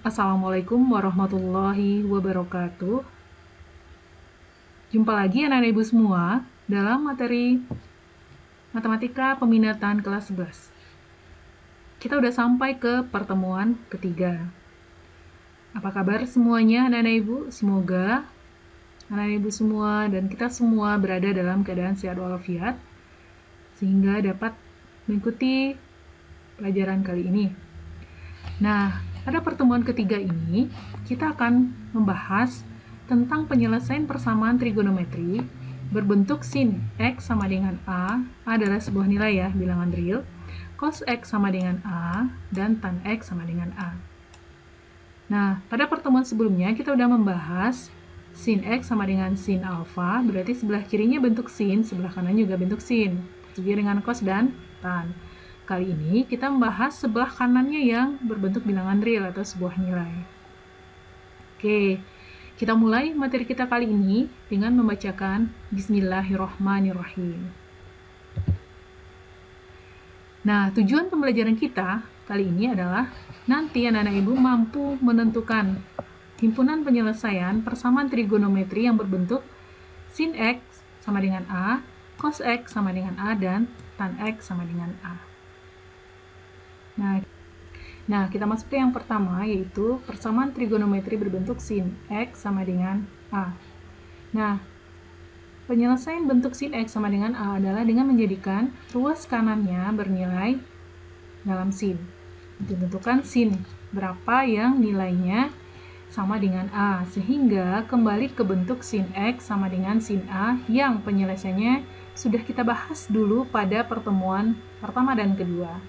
Assalamualaikum warahmatullahi wabarakatuh. Jumpa lagi anak-anak ibu semua dalam materi Matematika Peminatan kelas 11. Kita udah sampai ke pertemuan ketiga. Apa kabar semuanya anak-anak ibu? Semoga anak-anak ibu semua dan kita semua berada dalam keadaan sehat walafiat sehingga dapat mengikuti pelajaran kali ini. Nah, pada pertemuan ketiga ini, kita akan membahas tentang penyelesaian persamaan trigonometri berbentuk sin X sama dengan A adalah sebuah nilai ya, bilangan real, cos X sama dengan A, dan tan X sama dengan A. Nah, pada pertemuan sebelumnya kita sudah membahas sin X sama dengan sin alfa, berarti sebelah kirinya bentuk sin, sebelah kanan juga bentuk sin, juga dengan cos dan tan. Kali ini kita membahas sebelah kanannya yang berbentuk bilangan real atau sebuah nilai. Oke, kita mulai materi kita kali ini dengan membacakan Bismillahirrohmanirrohim. Nah, tujuan pembelajaran kita kali ini adalah nanti anak-anak ibu mampu menentukan himpunan penyelesaian persamaan trigonometri yang berbentuk sin X sama dengan A, cos X sama dengan A, dan tan X sama dengan A. Nah, kita masuk ke yang pertama, yaitu persamaan trigonometri berbentuk sin X sama dengan A. Nah, penyelesaian bentuk sin X sama dengan A adalah dengan menjadikan ruas kanannya bernilai dalam sin. Ditentukan sin berapa yang nilainya sama dengan A, sehingga kembali ke bentuk sin X sama dengan sin A yang penyelesaiannya sudah kita bahas dulu pada pertemuan pertama dan kedua.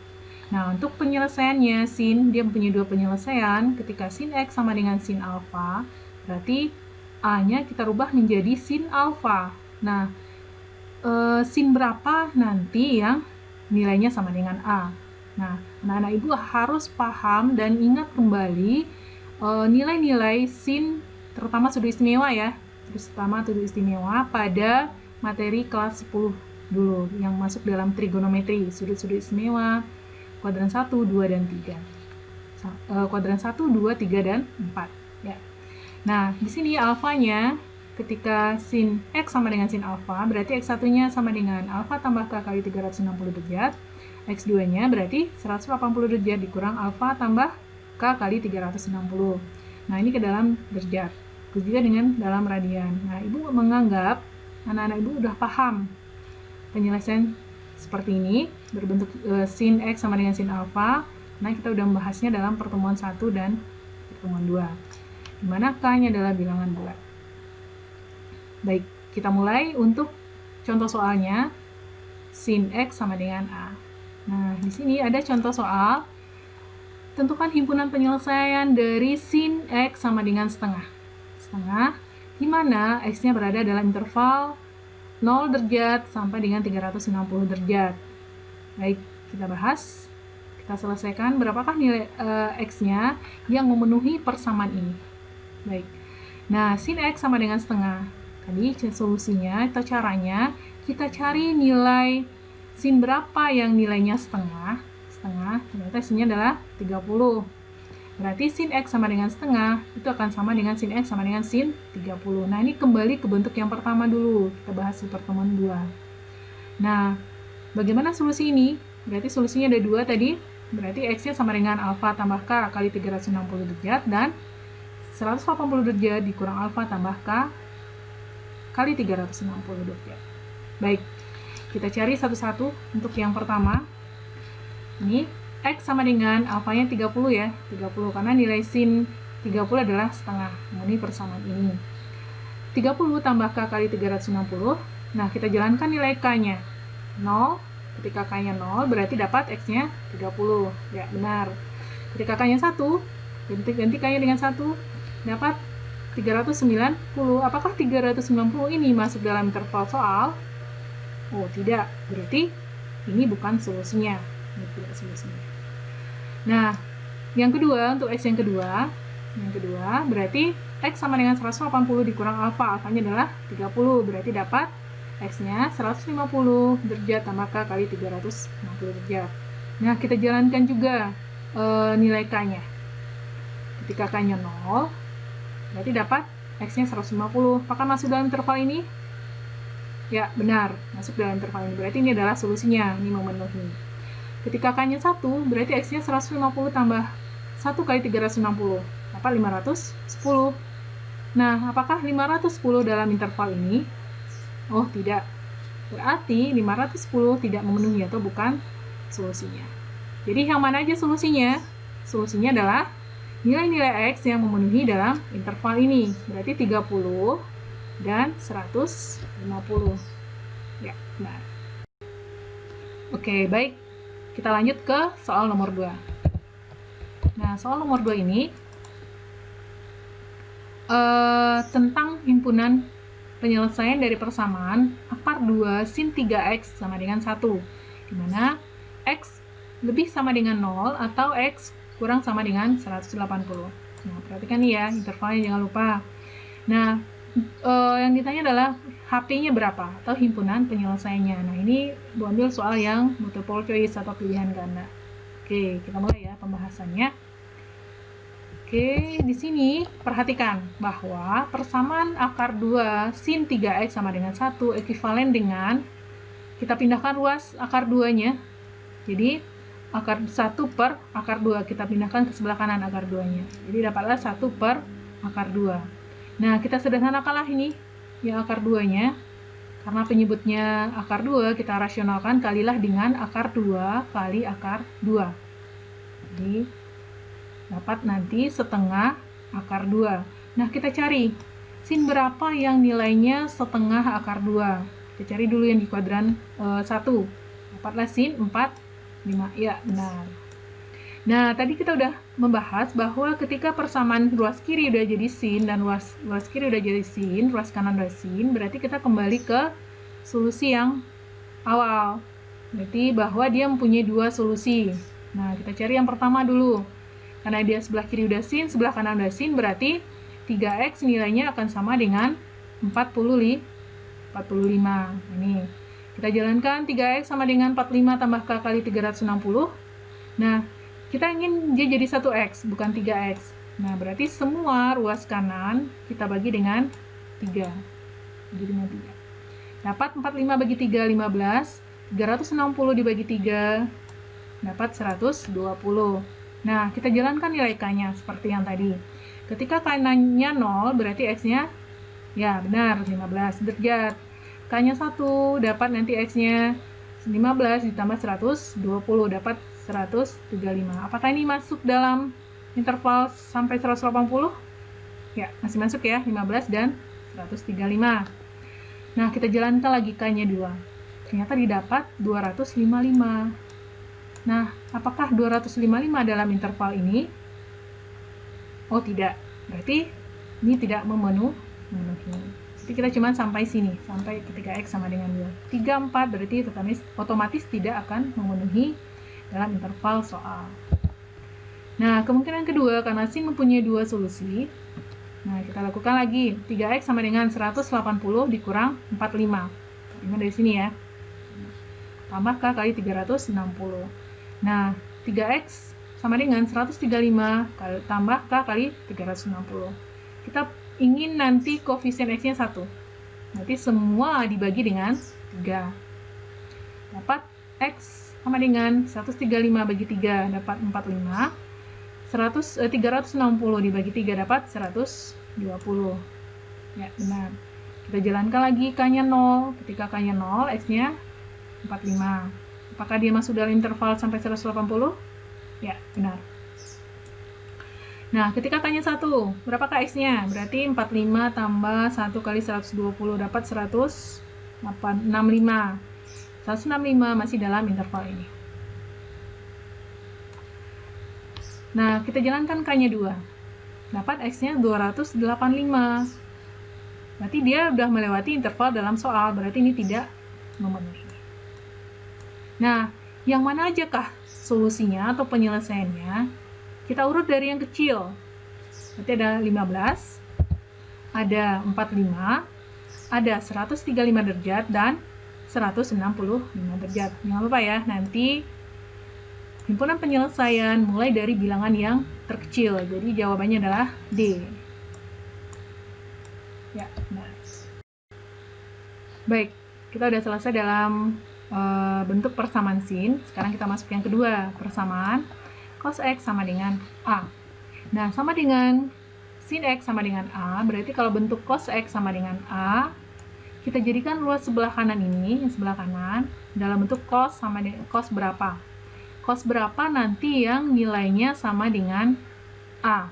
Nah, untuk penyelesaiannya, sin, dia punya dua penyelesaian. Ketika sin X sama dengan sin alfa, berarti A-nya kita rubah menjadi sin alfa. Nah, sin berapa nanti yang nilainya sama dengan A. Nah, anak-anak ibu harus paham dan ingat kembali nilai-nilai sin, terutama sudut istimewa ya. Terutama sudut istimewa pada materi kelas 10 dulu, yang masuk dalam trigonometri, sudut-sudut istimewa, kuadran 1, 2, dan 3. Kuadran 1, 2, 3, dan 4. Ya. Nah, di sini alfanya, ketika sin X sama dengan sin alfa, berarti X1-nya sama dengan alfa tambah K kali 360 derajat. X2-nya berarti 180 derajat dikurang alfa tambah K kali 360. Nah, ini ke dalam derajat. Juga dengan dalam radian. Nah, ibu menganggap anak-anak ibu udah paham penyelesaian seperti ini, berbentuk sin X sama dengan sin alfa. Nah, kita udah membahasnya dalam pertemuan 1 dan pertemuan 2. Dimana K-nya adalah bilangan bulat. Baik, kita mulai untuk contoh soalnya. Sin X sama dengan A. Nah, di sini ada contoh soal. Tentukan himpunan penyelesaian dari sin X sama dengan setengah. Setengah, di mana X-nya berada dalam interval 0 derajat sampai dengan 360 derajat. Baik, kita bahas. Kita selesaikan berapakah nilai X-nya yang memenuhi persamaan ini. Baik. Nah, sin X sama dengan setengah. Tadi solusinya atau caranya, kita cari nilai sin berapa yang nilainya setengah. Setengah, ternyata sin-nya adalah 30. Berarti sin X sama dengan setengah, itu akan sama dengan sin X sama dengan sin 30. Nah, ini kembali ke bentuk yang pertama dulu. Kita bahas di pertemuan 2. Nah, bagaimana solusi ini? Berarti solusinya ada 2 tadi. Berarti X-nya sama dengan alfa tambah K kali 360 derajat, dan 180 derajat dikurang alfa tambah K kali 360 derajat. Baik, kita cari satu-satu untuk yang pertama. Ini X sama dengan alfanya 30 ya, 30 karena nilai sin 30 adalah setengah, memenuhi persamaan ini. 30 tambah K kali 360, nah kita jalankan nilai K-nya 0, ketika K-nya 0 berarti dapat X-nya 30, ya benar. Ketika K-nya 1, ganti K-nya dengan 1, dapat 390, apakah 390 ini masuk dalam interval soal? Oh tidak, berarti ini bukan solusinya. Ini tidak solusinya. Nah, yang kedua, untuk X yang kedua berarti X sama dengan 180 dikurang alfa, alfanya adalah 30, berarti dapat X-nya 150 derajat tambah K kali 360 derajat. Nah, kita jalankan juga nilai K-nya. Ketika K-nya 0, berarti dapat X-nya 150. Apakah masuk dalam interval ini? Ya, benar. Masuk dalam interval ini. Berarti ini adalah solusinya. Ini memenuhi. Ketika K-nya 1, berarti X-nya 150 tambah 1 kali 360. Dapat 510. Nah, apakah 510 dalam interval ini? Oh, tidak. Berarti 510 tidak memenuhi atau bukan solusinya. Jadi yang mana aja solusinya? Solusinya adalah nilai-nilai X yang memenuhi dalam interval ini. Berarti 30 dan 150. Ya, benar. Oke, baik. Kita lanjut ke soal nomor 2. Nah, soal nomor 2 ini tentang himpunan penyelesaian dari persamaan akar 2 sin 3x sama dengan 1, di mana x lebih sama dengan 0 atau x kurang sama dengan 180. Nah, perhatikan nih ya, intervalnya jangan lupa. Nah, yang ditanya adalah HP-nya berapa atau himpunan penyelesaiannya. Nah, ini ambil soal yang multiple choice atau pilihan ganda. Oke, kita mulai ya pembahasannya. Oke, di sini perhatikan bahwa persamaan akar 2 sin 3x sama dengan 1 ekivalen dengan kita pindahkan ruas akar 2-nya. Jadi, akar 1 per akar 2 kita pindahkan ke sebelah kanan akar 2-nya. Jadi, dapatlah 1 per akar 2. Nah, kita sederhanakanlah ini ya akar 2-nya. Karena penyebutnya akar 2, kita rasionalkan kalilah dengan akar 2 kali akar 2. Jadi, dapat nanti setengah akar 2. Nah, kita cari sin berapa yang nilainya setengah akar 2. Kita cari dulu yang di kuadran 1. Dapatlah sin 4, 5. Ya, benar. Nah, tadi kita udah membahas bahwa ketika persamaan ruas kiri udah jadi sin dan ruas kiri udah jadi sin, ruas kanan udah sin, berarti kita kembali ke solusi yang awal. Berarti bahwa dia mempunyai dua solusi. Nah, kita cari yang pertama dulu. Karena dia sebelah kiri udah sin, sebelah kanan udah sin, berarti 3x nilainya akan sama dengan 45. Ini kita jalankan 3x sama dengan 45 tambah k kali 360. Nah, kita ingin dia jadi 1x, bukan 3x. Nah, berarti semua ruas kanan kita bagi dengan 3. Bagi dengan 3. Dapat 45 bagi 3, 15. 360 dibagi 3, dapat 120. Nah, kita jalankan nilai k-nya seperti yang tadi. Ketika kanannya 0, berarti x-nya, ya benar, 15 derajat. K-nya 1, dapat nanti x-nya 15 ditambah 120, dapat 135. Apakah ini masuk dalam interval sampai 180? Ya, masih masuk ya, 15 dan 135. Nah, kita jalankan lagi k-nya 2. Ternyata didapat 255. Nah, apakah 255 dalam interval ini? Oh, tidak. Berarti ini tidak memenuhi. Jadi kita cuma sampai sini, sampai ketika x sama dengan 2. 3, 4 berarti otomatis tidak akan memenuhi dalam interval soal. Nah, kemungkinan kedua, karena sin mempunyai dua solusi. Nah, kita lakukan lagi. 3x sama dengan 180 dikurang 45. 45 dari sini ya. Tambah k kali 360. Nah, 3x sama dengan 135 tambah k kali 360. Kita ingin nanti koefisien x-nya 1. Berarti semua dibagi dengan 3. Dapat x sama dengan 135 bagi 3 dapat 45. 360 dibagi 3 dapat 120. Ya, benar. Kita jalankan lagi k-nya 0. Ketika k-nya 0, x-nya 45. Apakah dia masuk dalam interval sampai 180? Ya, benar. Nah, ketika k-nya 1, berapakah x-nya? Berarti 45 tambah 1 kali 120 dapat 165. 165 masih dalam interval ini. Nah, kita jalankan k-nya 2. Dapat x-nya 285. Berarti dia sudah melewati interval dalam soal, berarti ini tidak memenuhi. Nah, yang mana aja kah solusinya atau penyelesaiannya? Kita urut dari yang kecil. Berarti ada 15, ada 45, ada 135 derajat, dan 165 derajat. Jangan lupa ya, nanti himpunan penyelesaian mulai dari bilangan yang terkecil. Jadi jawabannya adalah D. Ya, benar. Baik, kita udah selesai dalam bentuk persamaan sin. Sekarang kita masuk yang kedua, persamaan cos X sama dengan A. Nah, sama dengan sin X sama dengan A, berarti kalau bentuk cos X sama dengan A, kita jadikan ruas sebelah kanan ini, yang sebelah kanan, dalam bentuk cos sama dengan cos berapa. Cos berapa nanti yang nilainya sama dengan A.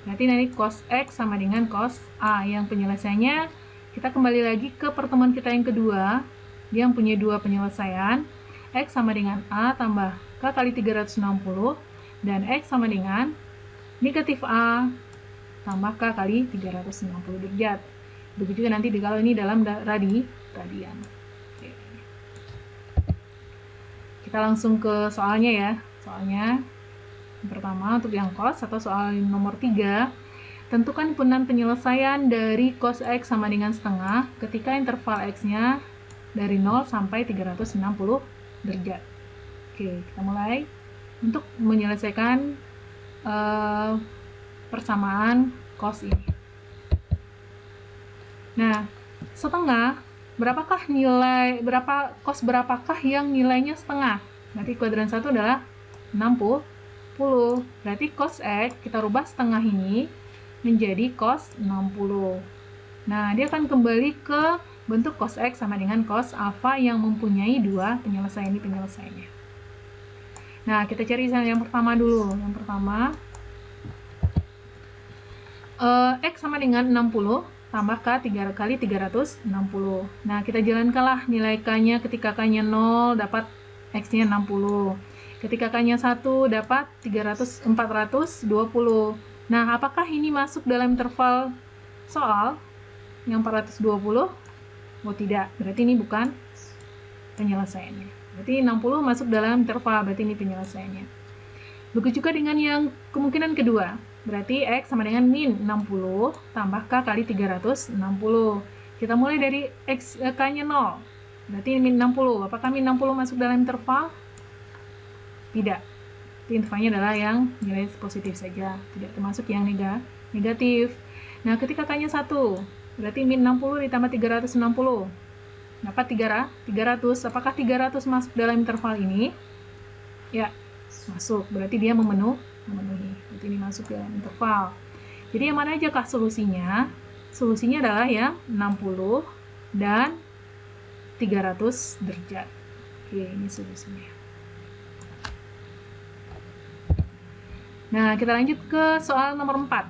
Berarti nanti cos X sama dengan cos A. Yang penyelesaiannya, kita kembali lagi ke pertemuan kita yang kedua, dia yang punya dua penyelesaian, X sama dengan A tambah K kali 360, dan X sama dengan negatif A tambah K kali 360 derajat. Begitu juga nanti kalau ini dalam radian. Oke. Kita langsung ke soalnya ya. Soalnya yang pertama untuk yang cos atau soal nomor 3, tentukan himpunan penyelesaian dari cos X sama dengan setengah ketika interval X-nya dari 0 sampai 360 derajat. Oke, kita mulai untuk menyelesaikan persamaan cos ini. Nah, setengah, cos berapakah yang nilainya setengah? Berarti kuadran 1 adalah 60. Berarti cos X, kita rubah setengah ini menjadi cos 60. Nah, dia akan kembali ke bentuk cos X sama dengan cos alpha yang mempunyai dua penyelesaian ini penyelesaiannya. Nah, kita cari yang pertama dulu. Yang pertama, X sama dengan 60 tambah K 3 kali 360. Nah, kita jalankanlah nilai K-nya ketika K-nya 0 dapat X-nya 60. Ketika K-nya 1 dapat 420. Nah, apakah ini masuk dalam interval soal yang 420? Oh, tidak. Berarti ini bukan penyelesaiannya. Berarti 60 masuk dalam interval, berarti ini penyelesaiannya. Begitu juga dengan yang kemungkinan kedua. Berarti X sama dengan min 60 tambah K kali 360. Kita mulai dari K-nya 0. Berarti min 60. Apakah min 60 masuk dalam interval? Tidak. Intervalnya adalah yang nilai positif saja. Tidak termasuk yang negatif. Nah, ketika K-nya 1, berarti min 60 ditambah 360. Dapat 300. Apakah 300 masuk dalam interval ini? Ya, masuk. Berarti dia memenuhi. Berarti ini masuk dalam interval. Jadi yang mana aja kah solusinya? Solusinya adalah yang 60 dan 300 derajat. Oke, ini solusinya. Nah, kita lanjut ke soal nomor 4.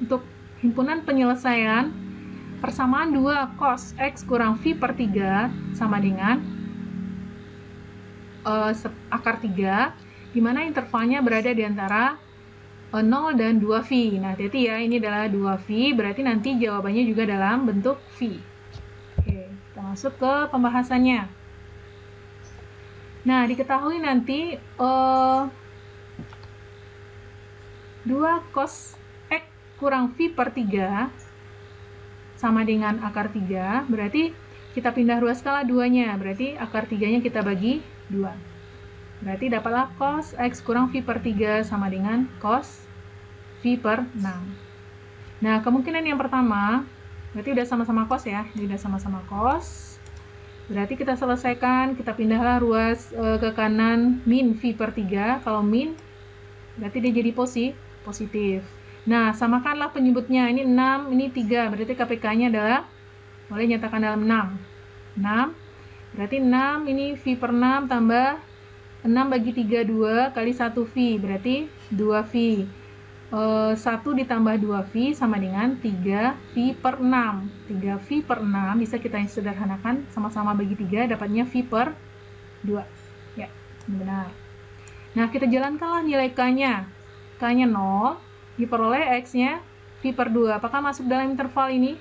Untuk himpunan penyelesaian persamaan 2 cos X kurang V per 3 sama dengan akar 3, di mana intervalnya berada di antara 0 dan 2V. Nah, hati-hati ya, ini adalah 2V, berarti nanti jawabannya juga dalam bentuk V. Oke, kita masuk ke pembahasannya. Nah, diketahui nanti 2 cos X kurang V per 3 sama dengan akar 3, berarti kita pindah ruas skala 2-nya, berarti akar 3-nya kita bagi 2. Berarti dapatlah cos X kurang V per 3 sama dengan cos V per 6. Nah, kemungkinan yang pertama, berarti udah sama-sama cos ya, ini udah sama-sama cos. Berarti kita selesaikan, kita pindahlah ruas ke kanan min V per 3. Kalau min, berarti dia jadi positif. Nah, samakanlah penyebutnya, ini 6, ini 3, berarti KPK-nya adalah, boleh nyatakan dalam 6. 6, berarti 6, ini V per 6 tambah 6 bagi 3, 2 kali 1V, berarti 2V. 1 ditambah 2V sama dengan 3V per 6. 3V per 6 bisa kita sederhanakan, sama-sama bagi 3, dapatnya V per 2. Ya, benar. Nah, kita jalankanlah nilai K-nya. K-nya 0, diperoleh X-nya V per 2. Apakah masuk dalam interval ini?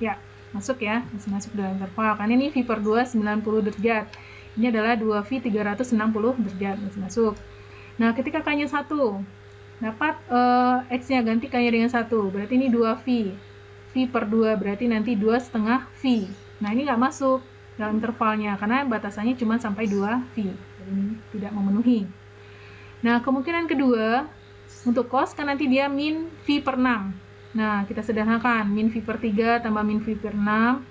Ya, masuk ya, masuk dalam interval. Karena ini V per 2 90 derajat. Ini adalah 2V 360 derajat, masuk. Nah, ketika K-nya 1, dapat X-nya ganti K-nya dengan 1, berarti ini 2V. V per 2, berarti nanti 2,5 V. Nah, ini nggak masuk dalam intervalnya, karena batasannya cuma sampai 2V. Jadi ini tidak memenuhi. Nah, kemungkinan kedua, untuk cos kan nanti dia min V per 6. Nah, kita sederhanakan. Min V per 3 tambah min V per 6.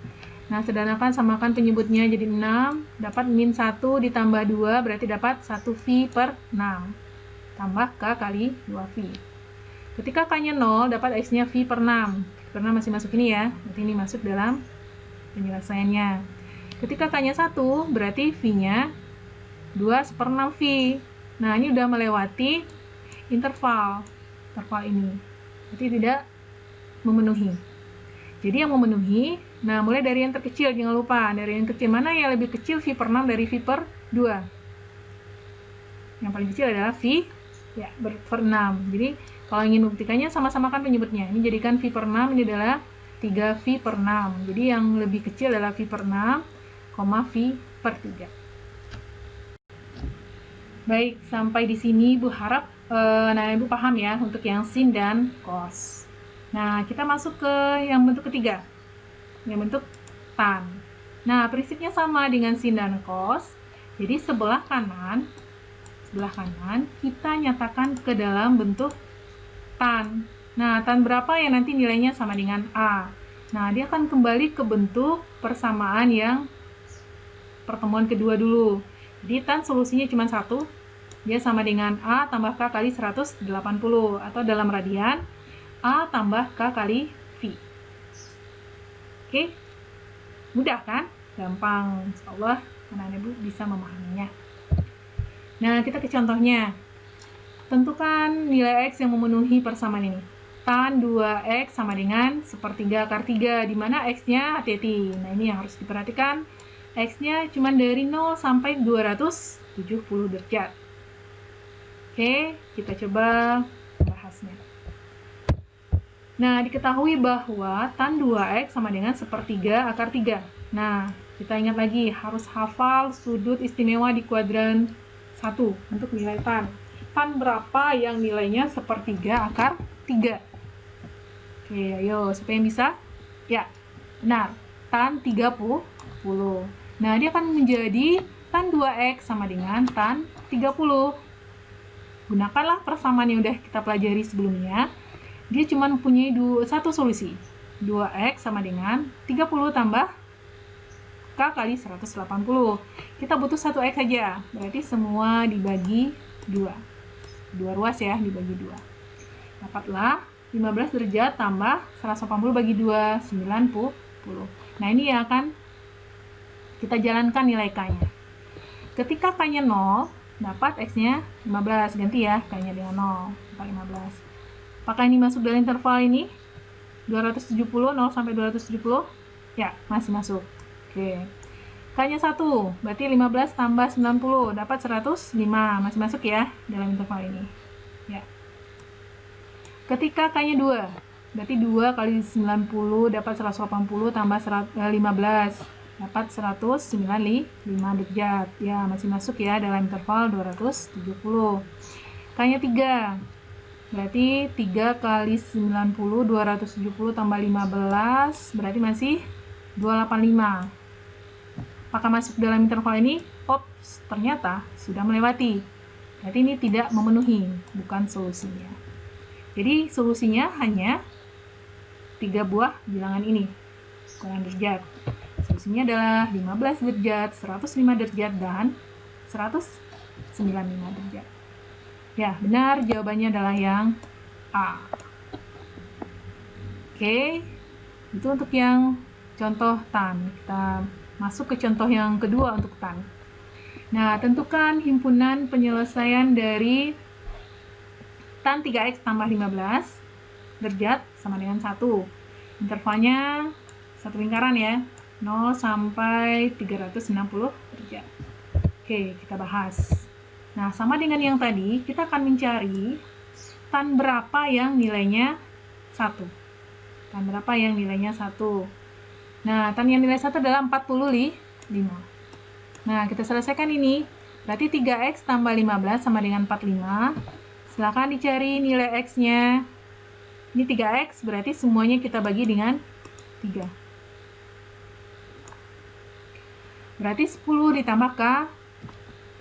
Nah, sederhanakan samakan penyebutnya jadi 6. Dapat min 1 ditambah 2, berarti dapat 1V per 6. Tambah K kali 2V. Ketika K-nya 0, dapat X-nya V per 6. V per 6 masih masuk ini ya. Berarti ini masuk dalam penyelesaiannya. Ketika K-nya 1, berarti V-nya 2/6V. Nah, ini udah melewati interval ini. Berarti tidak memenuhi. Jadi yang memenuhi, nah mulai dari yang terkecil, jangan lupa. Dari yang kecil, mana yang lebih kecil V per 6 dari V per 2? Yang paling kecil adalah V ya, per 6. Jadi, kalau ingin membuktikannya, sama-samakan penyebutnya. Ini jadikan V per 6, ini adalah 3V per 6. Jadi, yang lebih kecil adalah V per 6, V per 3. Baik, sampai di sini Ibu harap Ibu paham ya untuk yang sin dan cos. Nah, kita masuk ke yang bentuk ketiga, yang bentuk tan. Nah, prinsipnya sama dengan sin dan cos. Jadi, sebelah kanan kita nyatakan ke dalam bentuk tan. Nah, tan berapa yang nanti nilainya sama dengan A. Nah, dia akan kembali ke bentuk persamaan yang pertemuan kedua dulu. Jadi, tan solusinya cuma satu. Dia sama dengan A tambah K kali 180. Atau dalam radian, A tambah K kali V. Oke? Mudah kan? Gampang. Insyaallah anak-anak Ibu bisa memahaminya. Nah, kita ke contohnya. Tentukan nilai X yang memenuhi persamaan ini. Tan 2X sama dengan sepertiga akar 3, di mana X-nya hati-hati. Nah, ini yang harus diperhatikan. X-nya cuma dari 0 sampai 270 derajat. Oke, kita coba bahasnya. Nah, diketahui bahwa tan 2X sama dengan sepertiga akar 3. Nah, kita ingat lagi, harus hafal sudut istimewa di kuadran 1 untuk nilai tan. Tan berapa yang nilainya sepertiga akar 3? Oke, ayo, siapa yang bisa? Ya, benar. Tan 30. Nah, dia akan menjadi tan 2X sama dengan tan 30. Gunakanlah persamaan yang udah kita pelajari sebelumnya. Dia cuma mempunyai satu solusi. 2X sama dengan 30 tambah K kali 180. Kita butuh 1X saja. Berarti semua dibagi 2. 2 ruas ya, dibagi 2. Dapatlah 15 derajat tambah 180 bagi 2, 90. Nah, ini yang akan kita jalankan nilai K-nya. Ketika K-nya 0, dapat X-nya 15. Ganti ya, K-nya dengan 0. Dapat 15. Apakah ini masuk dalam interval ini? 270, 0 sampai 270? Ya, masih masuk. Oke. K-nya 1, berarti 15 tambah 90, dapat 105. Masih masuk ya, dalam interval ini. Ya. Ketika K-nya 2, berarti 2 kali 90 dapat 180 tambah 15. Dapat 195 derajat. Ya, masih masuk ya dalam interval 270. K-nya 3. Berarti 3 kali 90, 270 tambah 15, berarti masih 285. Apakah masuk dalam interval ini? Ops, ternyata sudah melewati. Berarti ini tidak memenuhi, bukan solusinya. Jadi solusinya hanya 3 buah bilangan ini, ukuran derajat. Solusinya adalah 15 derajat, 105 derajat, dan 195 derajat. Ya, benar, jawabannya adalah yang A. Oke, itu untuk yang contoh tan. Kita masuk ke contoh yang kedua untuk tan. Nah, tentukan himpunan penyelesaian dari tan 3X tambah 15 derajat sama dengan 1. Intervalnya satu lingkaran ya, 0 sampai 360 derajat. Oke, kita bahas. Nah, sama dengan yang tadi, kita akan mencari tan berapa yang nilainya 1. Tan berapa yang nilainya 1. Nah, tan yang nilai 1 adalah 45. Nah, kita selesaikan ini. Berarti 3X tambah 15 sama dengan 45. Silakan dicari nilai X-nya. Ini 3X, berarti semuanya kita bagi dengan 3. Berarti 10 ditambah K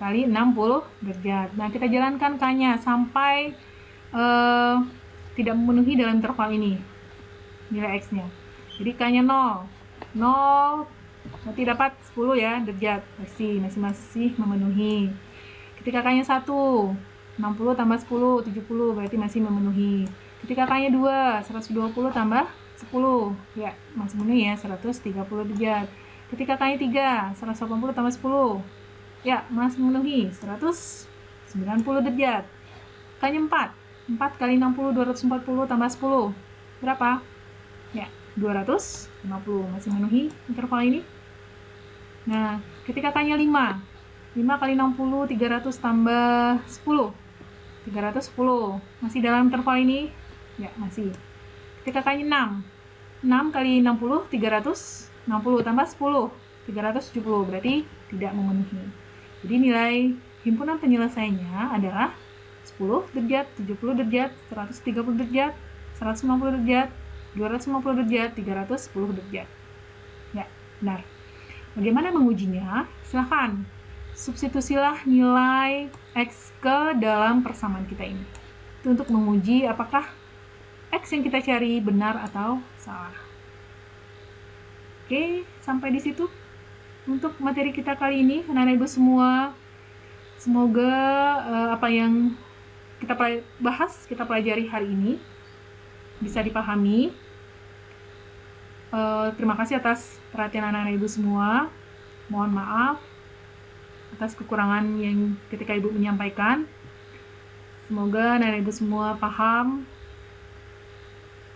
kali 60 derajat. Nah, kita jalankan K-nya sampai tidak memenuhi dalam interval ini, nilai X-nya. Jadi K-nya 0. 0 berarti dapat 10 ya derajat. Masih memenuhi. Ketika K-nya 1, 60 tambah 10, 70, berarti masih memenuhi. Ketika K-nya 2, 120 tambah 10, ya masih memenuhi ya, 130 derajat. Ketika K-nya 3, 180 tambah 10, ya masih memenuhi, 190 derajat. K-nya 4, 4 kali 60, 240 tambah 10, berapa? Ya, 250, masih memenuhi interval ini. Nah, ketika K-nya 5, 5 kali 60, 300 tambah 10, 310, masih dalam interval ini? Ya, masih. Ketika K-nya 6, 6 kali 60, 360 tambah 10, 370, berarti tidak memenuhi. Jadi nilai himpunan penyelesaiannya adalah 10 derajat, 70 derajat, 130 derajat, 190 derajat, 250 derajat, 310 derajat. Ya, benar. Bagaimana mengujinya? Silahkan substitusilah nilai X ke dalam persamaan kita ini. Itu untuk menguji apakah X yang kita cari benar atau salah. Oke, sampai di situ untuk materi kita kali ini, anak-anak ibu semua. Semoga apa yang kita bahas, kita pelajari hari ini bisa dipahami. Terima kasih atas perhatian anak-anak ibu semua. Mohon maaf atas kekurangan yang ketika ibu menyampaikan. Semoga anak-anak ibu semua paham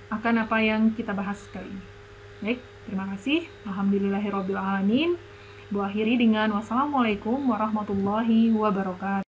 akan apa yang kita bahas kali ini. Baik, terima kasih. Alhamdulillahirrabbilalamin. Bu akhiri dengan wassalamualaikum warahmatullahi wabarakatuh.